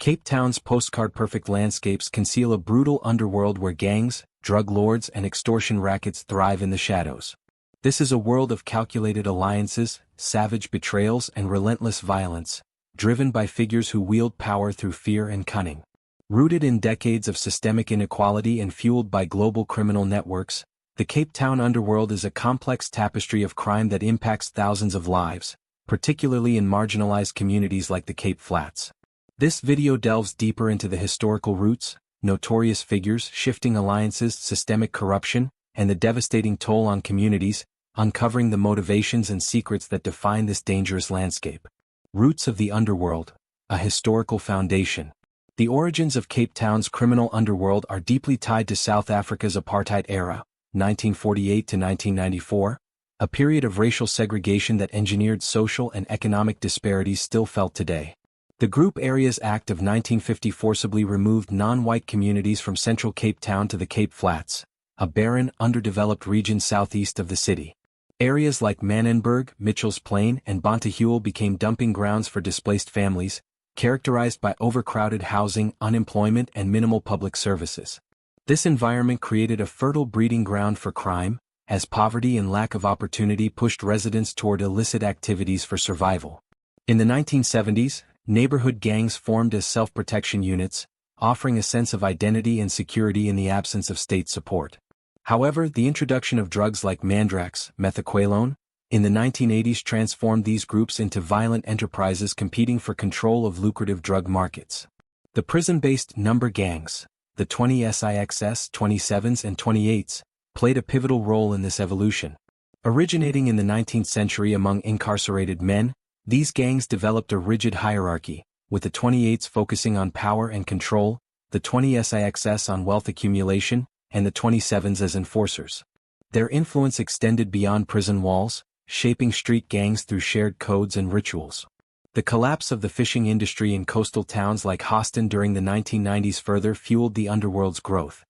Cape Town's postcard-perfect landscapes conceal a brutal underworld where gangs, drug lords and extortion rackets thrive in the shadows. This is a world of calculated alliances, savage betrayals and relentless violence, driven by figures who wield power through fear and cunning. Rooted in decades of systemic inequality and fueled by global criminal networks, the Cape Town underworld is a complex tapestry of crime that impacts thousands of lives, particularly in marginalized communities like the Cape Flats. This video delves deeper into the historical roots, notorious figures, shifting alliances, systemic corruption, and the devastating toll on communities, uncovering the motivations and secrets that define this dangerous landscape. Roots of the Underworld, a historical foundation. The origins of Cape Town's criminal underworld are deeply tied to South Africa's apartheid era, 1948 to 1994, a period of racial segregation that engineered social and economic disparities still felt today. The Group Areas Act of 1950 forcibly removed non-white communities from central Cape Town to the Cape Flats, a barren, underdeveloped region southeast of the city. Areas like Manenberg, Mitchell's Plain, and Bonteheuwel became dumping grounds for displaced families, characterized by overcrowded housing, unemployment, and minimal public services. This environment created a fertile breeding ground for crime, as poverty and lack of opportunity pushed residents toward illicit activities for survival. In the 1970s, neighborhood gangs formed as self-protection units, offering a sense of identity and security in the absence of state support. However, the introduction of drugs like mandrax, methaqualone, in the 1980s transformed these groups into violent enterprises competing for control of lucrative drug markets. The prison-based number gangs, the 20 SIXS, 27s and 28s, played a pivotal role in this evolution. Originating in the 19th century among incarcerated men, these gangs developed a rigid hierarchy, with the 28s focusing on power and control, the 20 SIXS on wealth accumulation, and the 27s as enforcers. Their influence extended beyond prison walls, shaping street gangs through shared codes and rituals. The collapse of the fishing industry in coastal towns like Houston during the 1990s further fueled the underworld's growth.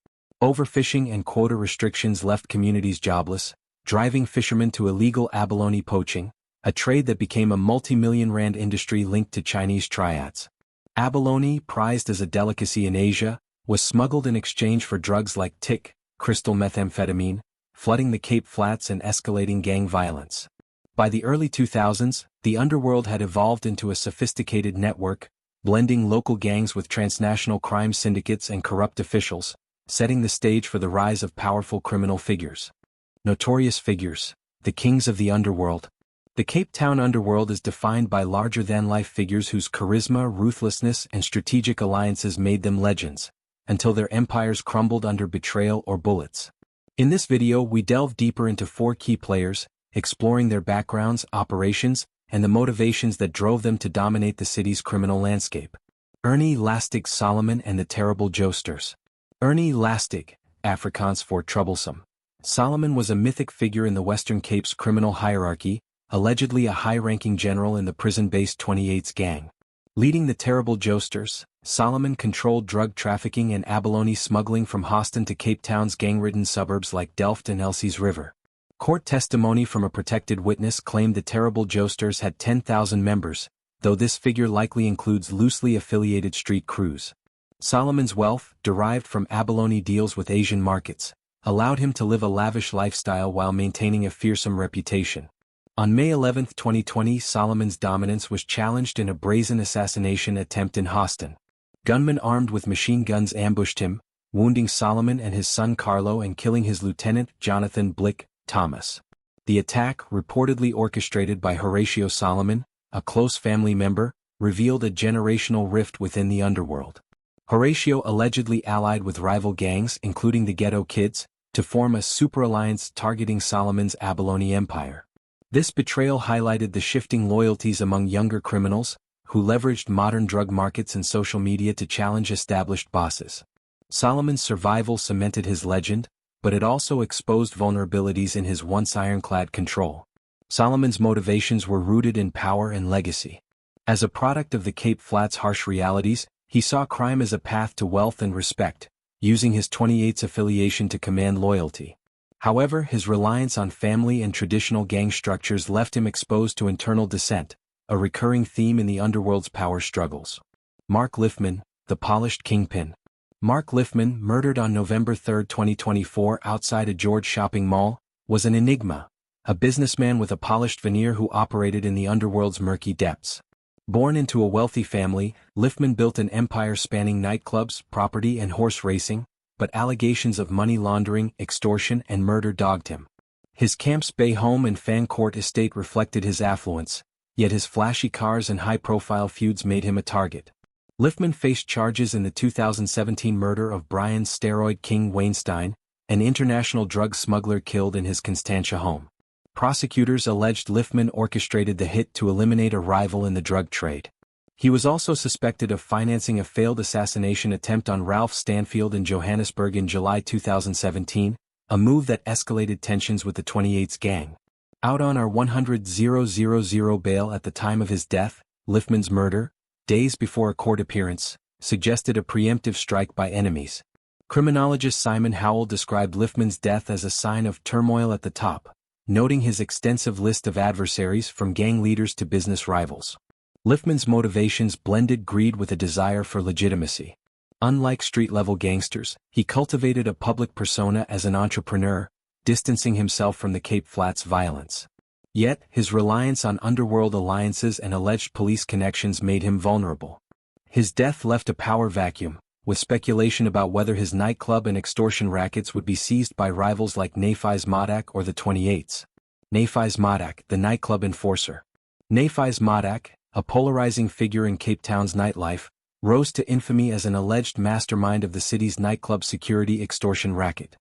Overfishing and quota restrictions left communities jobless, driving fishermen to illegal abalone poaching, a trade that became a multi-million rand industry linked to Chinese triads. Abalone, prized as a delicacy in Asia, was smuggled in exchange for drugs like crystal methamphetamine, flooding the Cape Flats and escalating gang violence. By the early 2000s, the underworld had evolved into a sophisticated network, blending local gangs with transnational crime syndicates and corrupt officials, setting the stage for the rise of powerful criminal figures. Notorious figures, the kings of the underworld. The Cape Town underworld is defined by larger-than-life figures whose charisma, ruthlessness, and strategic alliances made them legends, until their empires crumbled under betrayal or bullets. In this video we delve deeper into 4 key players, exploring their backgrounds, operations, and the motivations that drove them to dominate the city's criminal landscape. Ernie Lastig Solomon and the Terrible Joesters. Ernie Lastig, Afrikaans for troublesome. Solomon was a mythic figure in the Western Cape's criminal hierarchy, allegedly a high-ranking general in the prison-based 28s gang. Leading the Terrible Joesters, Solomon controlled drug trafficking and abalone smuggling from Houston to Cape Town's gang-ridden suburbs like Delft and Elsie's River. Court testimony from a protected witness claimed the Terrible Joesters had 10,000 members, though this figure likely includes loosely affiliated street crews. Solomon's wealth, derived from abalone deals with Asian markets, allowed him to live a lavish lifestyle while maintaining a fearsome reputation. On May 11, 2020, Solomon's dominance was challenged in a brazen assassination attempt in Houston. Gunmen armed with machine guns ambushed him, wounding Solomon and his son Carlo and killing his lieutenant, Jonathan Blick Thomas. The attack, reportedly orchestrated by Horatio Solomon, a close family member, revealed a generational rift within the underworld. Horatio allegedly allied with rival gangs, including the Ghetto Kids, to form a super-alliance targeting Solomon's abalone empire. This betrayal highlighted the shifting loyalties among younger criminals, who leveraged modern drug markets and social media to challenge established bosses. Solomon's survival cemented his legend, but it also exposed vulnerabilities in his once ironclad control. Solomon's motivations were rooted in power and legacy. As a product of the Cape Flats' harsh realities, he saw crime as a path to wealth and respect, using his 28's affiliation to command loyalty. However, his reliance on family and traditional gang structures left him exposed to internal dissent, a recurring theme in the underworld's power struggles. Mark Liffman, the polished kingpin. Mark Liffman, murdered on November 3, 2024 outside a George shopping mall, was an enigma, a businessman with a polished veneer who operated in the underworld's murky depths. Born into a wealthy family, Liffman built an empire spanning nightclubs, property and horse racing, but allegations of money laundering, extortion and murder dogged him. His Camps Bay home and Fancourt estate reflected his affluence, yet his flashy cars and high-profile feuds made him a target. Liffman faced charges in the 2017 murder of Brian "Steroid King" Weinstein, an international drug smuggler killed in his Constantia home. Prosecutors alleged Liffman orchestrated the hit to eliminate a rival in the drug trade. He was also suspected of financing a failed assassination attempt on Ralph Stanfield in Johannesburg in July 2017, a move that escalated tensions with the 28's gang. Out on our $100,000 bail at the time of his death, Liffman's murder, days before a court appearance, suggested a preemptive strike by enemies. Criminologist Simon Howell described Liffman's death as a sign of turmoil at the top, noting his extensive list of adversaries from gang leaders to business rivals. Liffman's motivations blended greed with a desire for legitimacy. Unlike street-level gangsters, he cultivated a public persona as an entrepreneur, distancing himself from the Cape Flats violence. Yet, his reliance on underworld alliances and alleged police connections made him vulnerable. His death left a power vacuum, with speculation about whether his nightclub and extortion rackets would be seized by rivals like Nafis Modak or the 28's. Nafis Modak, the nightclub enforcer. Nafis Modak, a polarizing figure in Cape Town's nightlife, rose to infamy as an alleged mastermind of the city's nightclub security extortion racket.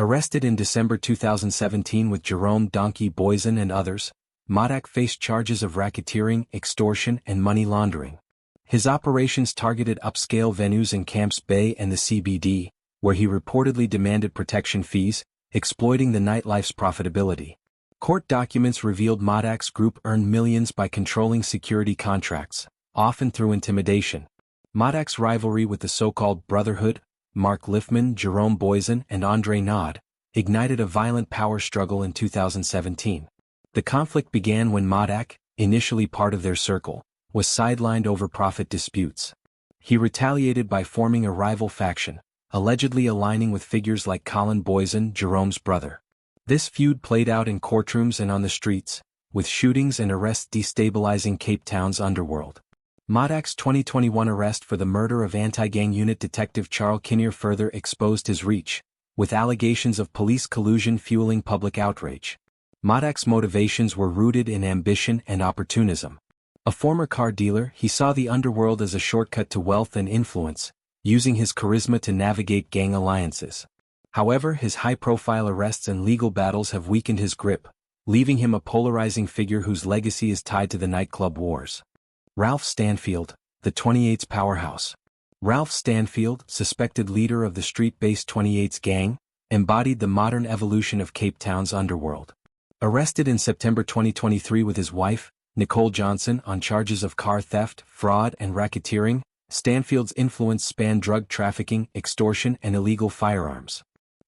Arrested in December 2017 with Jerome "Donkey" Boysen and others, Modak faced charges of racketeering, extortion and money laundering. His operations targeted upscale venues in Camps Bay and the CBD, where he reportedly demanded protection fees, exploiting the nightlife's profitability. Court documents revealed Modak's group earned millions by controlling security contracts, often through intimidation. Modak's rivalry with the so-called Brotherhood, Mark Liffman, Jerome Boysen and Andre Nod, ignited a violent power struggle in 2017. The conflict began when Modak, initially part of their circle, was sidelined over profit disputes. He retaliated by forming a rival faction, allegedly aligning with figures like Colin Boysen, Jerome's brother. This feud played out in courtrooms and on the streets, with shootings and arrests destabilizing Cape Town's underworld. Modak's 2021 arrest for the murder of anti-gang unit detective Charles Kinnear further exposed his reach, with allegations of police collusion fueling public outrage. Modak's motivations were rooted in ambition and opportunism. A former car dealer, he saw the underworld as a shortcut to wealth and influence, using his charisma to navigate gang alliances. However, his high-profile arrests and legal battles have weakened his grip, leaving him a polarizing figure whose legacy is tied to the nightclub wars. Ralph Stanfield, the 28's powerhouse. Ralph Stanfield, suspected leader of the street-based 28's gang, embodied the modern evolution of Cape Town's underworld. Arrested in September 2023 with his wife, Nicole Johnson, on charges of car theft, fraud and racketeering, Stanfield's influence spanned drug trafficking, extortion and illegal firearms.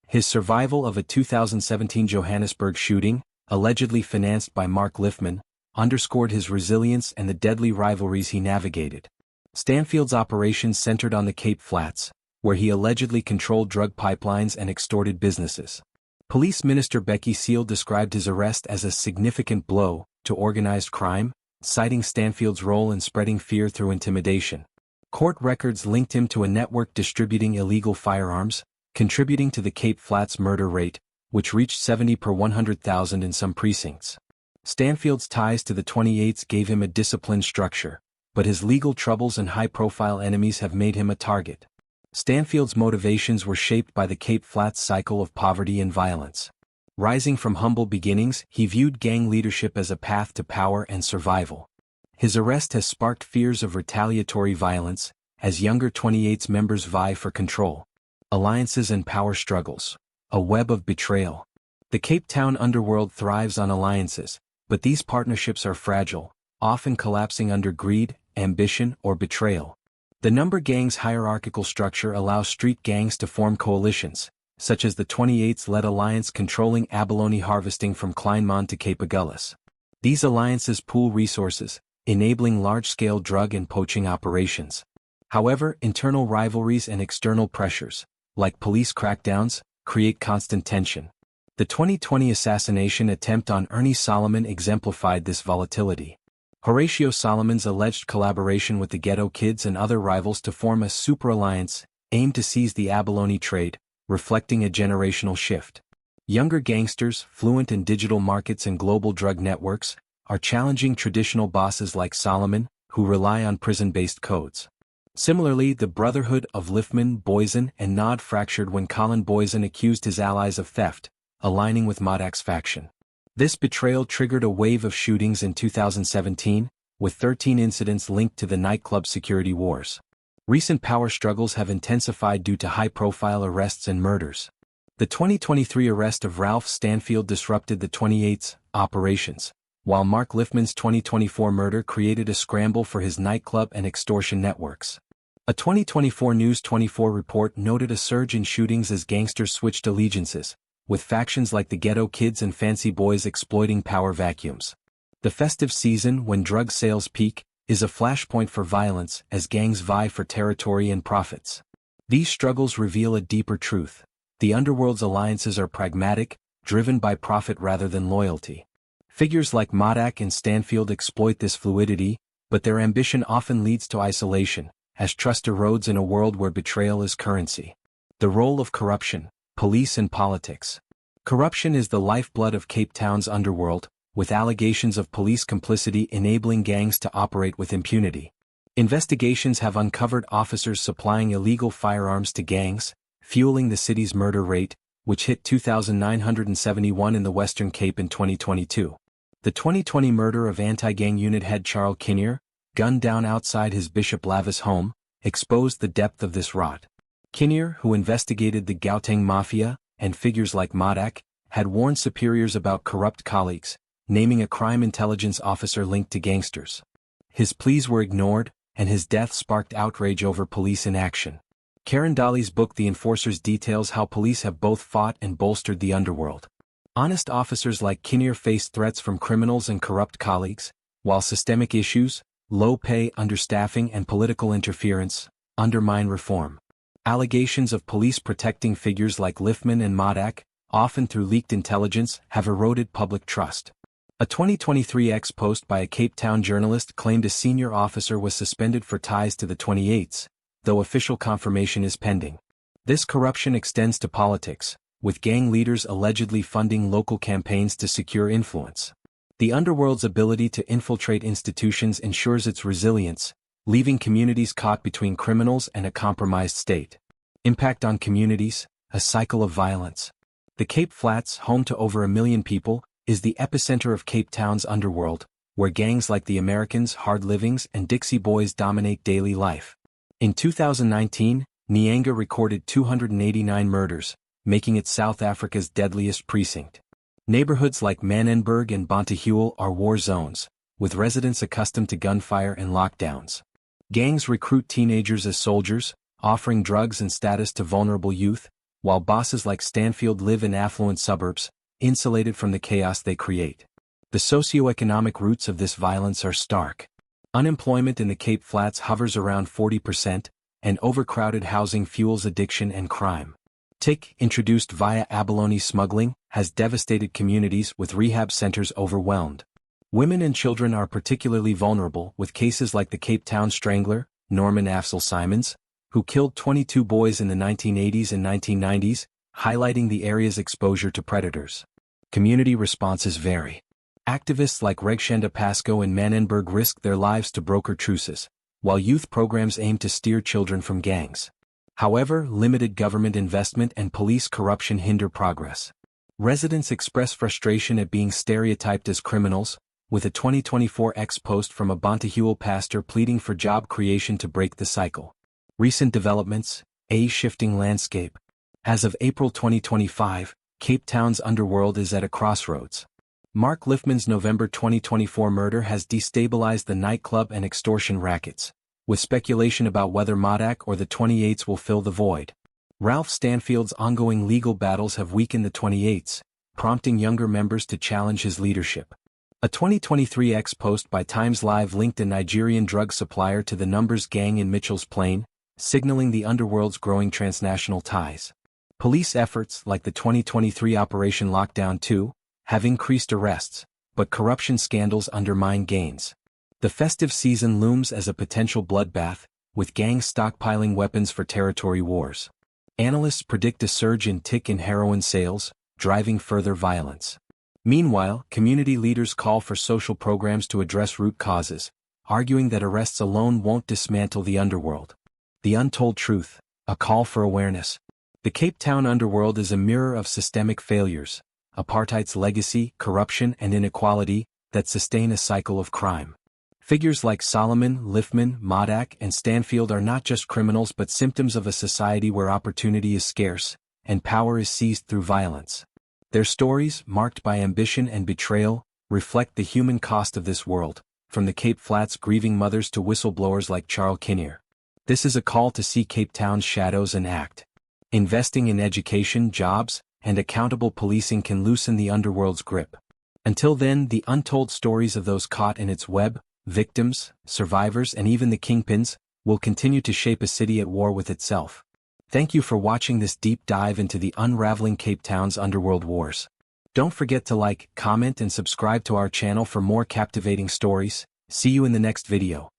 His survival of a 2017 Johannesburg shooting, allegedly financed by Mark Liffman, underscored his resilience and the deadly rivalries he navigated. Stanfield's operations centered on the Cape Flats, where he allegedly controlled drug pipelines and extorted businesses. Police Minister Becky Seal described his arrest as a significant blow to organized crime, citing Stanfield's role in spreading fear through intimidation. Court records linked him to a network distributing illegal firearms, contributing to the Cape Flats murder rate, which reached 70 per 100,000 in some precincts. Stanfield's ties to the 28's gave him a disciplined structure, but his legal troubles and high-profile enemies have made him a target. Stanfield's motivations were shaped by the Cape Flats cycle of poverty and violence. Rising from humble beginnings, he viewed gang leadership as a path to power and survival. His arrest has sparked fears of retaliatory violence, as younger 28's members vie for control. Alliances and power struggles. A web of betrayal. The Cape Town underworld thrives on alliances, but these partnerships are fragile, often collapsing under greed, ambition, or betrayal. The number gang's hierarchical structure allows street gangs to form coalitions, such as the 28's-led alliance controlling abalone harvesting from Kleinmond to Cape Agulhas. These alliances pool resources, enabling large-scale drug and poaching operations. However, internal rivalries and external pressures, like police crackdowns, create constant tension. The 2020 assassination attempt on Ernie Solomon exemplified this volatility. Horatio Solomon's alleged collaboration with the Ghetto Kids and other rivals to form a super-alliance aimed to seize the abalone trade, reflecting a generational shift. Younger gangsters, fluent in digital markets and global drug networks, are challenging traditional bosses like Solomon, who rely on prison-based codes. Similarly, the brotherhood of Liffman, Boysen, and Nod fractured when Colin Boysen accused his allies of theft, aligning with Modak's faction. This betrayal triggered a wave of shootings in 2017, with 13 incidents linked to the nightclub security wars. Recent power struggles have intensified due to high-profile arrests and murders. The 2023 arrest of Ralph Stanfield disrupted the 28's operations, while Mark Liffman's 2024 murder created a scramble for his nightclub and extortion networks. A 2024 News 24 report noted a surge in shootings as gangsters switched allegiances, with factions like the Ghetto Kids and Fancy Boys exploiting power vacuums. The festive season, when drug sales peak, is a flashpoint for violence as gangs vie for territory and profits. These struggles reveal a deeper truth. The underworld's alliances are pragmatic, driven by profit rather than loyalty. Figures like Modak and Stanfield exploit this fluidity, but their ambition often leads to isolation, as trust erodes in a world where betrayal is currency. The role of corruption, police and politics. Corruption is the lifeblood of Cape Town's underworld, with allegations of police complicity enabling gangs to operate with impunity. Investigations have uncovered officers supplying illegal firearms to gangs, fueling the city's murder rate, which hit 2,971 in the Western Cape in 2022. The 2020 murder of anti-gang unit head Charles Kinnear, gunned down outside his Bishop Lavis home, exposed the depth of this rot. Kinnear, who investigated the Gauteng mafia, and figures like Modak, had warned superiors about corrupt colleagues, naming a crime intelligence officer linked to gangsters. His pleas were ignored, and his death sparked outrage over police inaction. Karen Dolly's book The Enforcers details how police have both fought and bolstered the underworld. Honest officers like Kinnear faced threats from criminals and corrupt colleagues, while systemic issues, low pay, understaffing, and political interference undermine reform. Allegations of police protecting figures like Liffman and Modak, often through leaked intelligence, have eroded public trust. A 2023 ex-post by a Cape Town journalist claimed a senior officer was suspended for ties to the 28's, though official confirmation is pending. This corruption extends to politics, with gang leaders allegedly funding local campaigns to secure influence. The underworld's ability to infiltrate institutions ensures its resilience, leaving communities caught between criminals and a compromised state. Impact on communities, a cycle of violence. The Cape Flats, home to over 1 million people, is the epicenter of Cape Town's underworld, where gangs like the Americans, Hard Livings, and Dixie Boys dominate daily life. In 2019, Nyanga recorded 289 murders, making it South Africa's deadliest precinct. Neighborhoods like Manenberg and Bonteheuwel are war zones, with residents accustomed to gunfire and lockdowns. Gangs recruit teenagers as soldiers, offering drugs and status to vulnerable youth, while bosses like Stanfield live in affluent suburbs, insulated from the chaos they create. The socioeconomic roots of this violence are stark. Unemployment in the Cape Flats hovers around 40%, and overcrowded housing fuels addiction and crime. TIC, introduced via abalone smuggling, has devastated communities with rehab centers overwhelmed. Women and children are particularly vulnerable, with cases like the Cape Town Strangler, Norman Afzal Simons, who killed 22 boys in the 1980s and 1990s, highlighting the area's exposure to predators. Community responses vary. Activists like Regshenda Pascoe and Manenberg risk their lives to broker truces, while youth programs aim to steer children from gangs. However, limited government investment and police corruption hinder progress. Residents express frustration at being stereotyped as criminals, with a 2024 ex-post from a Bonteheuwel pastor pleading for job creation to break the cycle. Recent developments, a shifting landscape. As of April 2025, Cape Town's underworld is at a crossroads. Mark Liffman's November 2024 murder has destabilized the nightclub and extortion rackets, with speculation about whether Modak or the 28's will fill the void. Ralph Stanfield's ongoing legal battles have weakened the 28's, prompting younger members to challenge his leadership. A 2023 X-post by Times Live linked a Nigerian drug supplier to the Numbers gang in Mitchell's Plain, signaling the underworld's growing transnational ties. Police efforts, like the 2023 Operation Lockdown 2, have increased arrests, but corruption scandals undermine gains. The festive season looms as a potential bloodbath, with gangs stockpiling weapons for territory wars. Analysts predict a surge in tick and heroin sales, driving further violence. Meanwhile, community leaders call for social programs to address root causes, arguing that arrests alone won't dismantle the underworld. The untold truth, a call for awareness. The Cape Town underworld is a mirror of systemic failures, apartheid's legacy, corruption and inequality, that sustain a cycle of crime. Figures like Solomon, Liffman, Modak and Stanfield are not just criminals but symptoms of a society where opportunity is scarce, and power is seized through violence. Their stories, marked by ambition and betrayal, reflect the human cost of this world, from the Cape Flats' grieving mothers to whistleblowers like Charles Kinnear. This is a call to see Cape Town's shadows and act. Investing in education, jobs, and accountable policing can loosen the underworld's grip. Until then, the untold stories of those caught in its web, victims, survivors and even the kingpins, will continue to shape a city at war with itself. Thank you for watching this deep dive into the unraveling Cape Town's underworld wars. Don't forget to like, comment and subscribe to our channel for more captivating stories. See you in the next video.